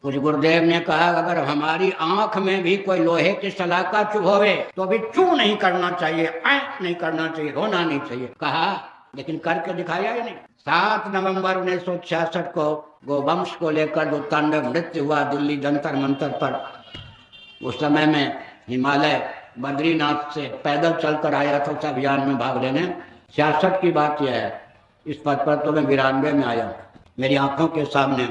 कुछ गुरुदेव ने कहा अगर हमारी आंख में भी कोई लोहे की सलाखा चुभोवे तो भी चू नहीं करना चाहिए, नहीं करना चाहिए, रोना नहीं चाहिए। कहा लेकिन करके दिखाया ही नहीं। 7 नवंबर 1966 को गोवंश को लेकर जो तांडव नृत्य हुआ दिल्ली जंतर मंतर पर, उस समय में हिमालय बद्रीनाथ से पैदल चलकर आया था उस अभियान में भाग लेने। 66 की बात यह है, इस पद पर तो मैं 92 में आया। मेरी आंखों के सामने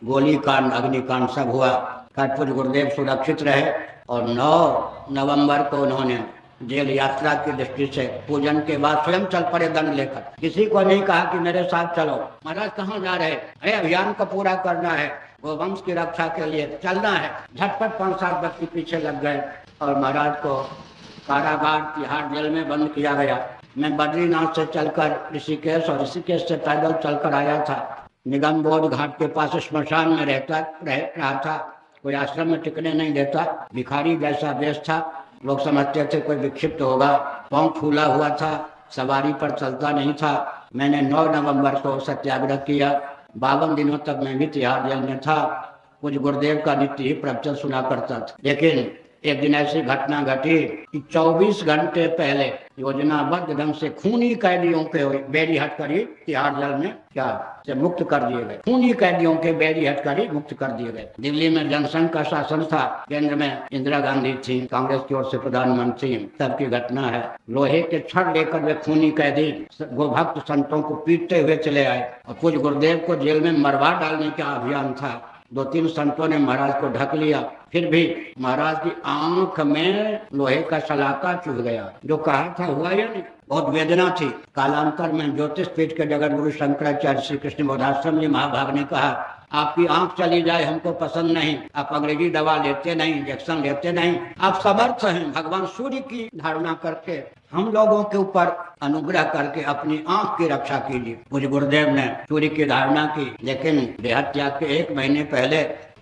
गोलीकांड अग्निकांड सब हुआ। पूज्य गुरुदेव सुरक्षित रहे और 9 नवंबर को उन्होंने जेल यात्रा की दृष्टि से पूजन के बाद स्वयं चल पड़े दंड लेकर। किसी को नहीं कहा कि मेरे साथ चलो। महाराज कहाँ जा रहे? अरे अभियान को पूरा करना है, गोवंश की रक्षा के लिए चलना है। झटपट 5-7 व्यक्ति पीछे लग गए और महाराज को कारागार तिहाड़ जेल में बंद किया गया। मैं बद्रीनाथ से चलकर ऋषिकेश और ऋषिकेश से पैदल चलकर आया था। निगमबोध घाट के पास श्मशान में रहा था। कोई आश्रम में टिकने नहीं देता। भिखारी जैसा वेश था। लोग समझते थे कोई विक्षिप्त होगा। पांव फूला हुआ था, सवारी पर चलता नहीं था। मैंने 9 नवंबर को सत्याग्रह किया। 52 दिनों तक मैं भी तिहाड़ जेल में था। कुछ गुरुदेव का नित्य ही प्रवचन सुना करता था। लेकिन एक दिन ऐसी घटना घटी कि 24 घंटे पहले योजनाबद्ध ढंग से खूनी कैदियों के बेड़ी हटकरी तिहाड़ जेल में क्या से मुक्त कर दिए गए। खूनी कैदियों के बेड़ी हटकरी मुक्त कर दिए गए। दिल्ली में जनसंघ का शासन था। केंद्र में इंदिरा गांधी थी, कांग्रेस की ओर से प्रधानमंत्री। तब की घटना है। लोहे के छड़ लेकर वे खूनी कैदी गोभक्त संतों को पीटते हुए चले आए और कुछ गुरुदेव को जेल में मरवा डालने का अभियान था। 2-3 संतों ने महाराज को ढक लिया। फिर भी महाराज की आंख में लोहे का सलाखा चुभ गया। जो कहा था हुआ या नहीं? बहुत वेदना थी। कालांतर में ज्योतिष पीठ के जगत गुरु शंकराचार्य श्री कृष्ण बोधाश्रम जी महाभाग ने कहा आपकी आंख चली जाए हमको पसंद नहीं। आप अंग्रेजी दवा लेते नहीं, इंजेक्शन लेते नहीं, आप समर्थ हैं। भगवान सूर्य की धारणा करके हम लोगों के ऊपर अनुग्रह करके अपनी आंख की रक्षा कीजिए। मुझे गुरुदेव ने सूर्य की धारणा की, लेकिन देह त्याग के 1 महीने पहले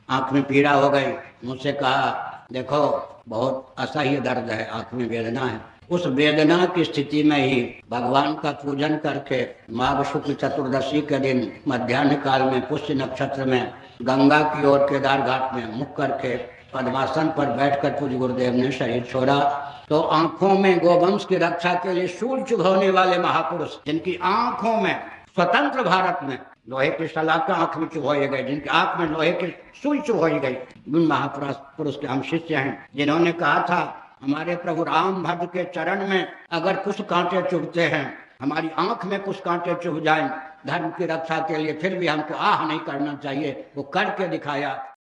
आंख में पीड़ा हो गई। मुझसे कहा देखो बहुत असह्य दर्द है, आंख में वेदना है। उस वेदना की स्थिति में ही भगवान का पूजन करके माघ शुक्ल चतुर्दशी के दिन मध्याह्न काल में पुष्य नक्षत्र में गंगा की ओर केदार घाट में मुख करके पद्मासन पर बैठकर पूज्य गुरुदेव ने शरीर छोड़ा। तो आंखों में गोवंश की रक्षा के लिए शूल चुभोने वाले महापुरुष, जिनकी आंखों में स्वतंत्र भारत में लोहे की सलाखा आंख में चुभोई गई, जिनकी आंख में लोहे की सुई चुभोई गई, उन महापुरुष के हम शिष्य हैं। जिन्होंने कहा था हमारे प्रभु राम भद्र के चरण में अगर कुछ कांटे चुभते हैं, हमारी आंख में कुछ कांटे चुभ जाएं धर्म की रक्षा के लिए, फिर भी हमको आह नहीं करना चाहिए। वो करके दिखाया।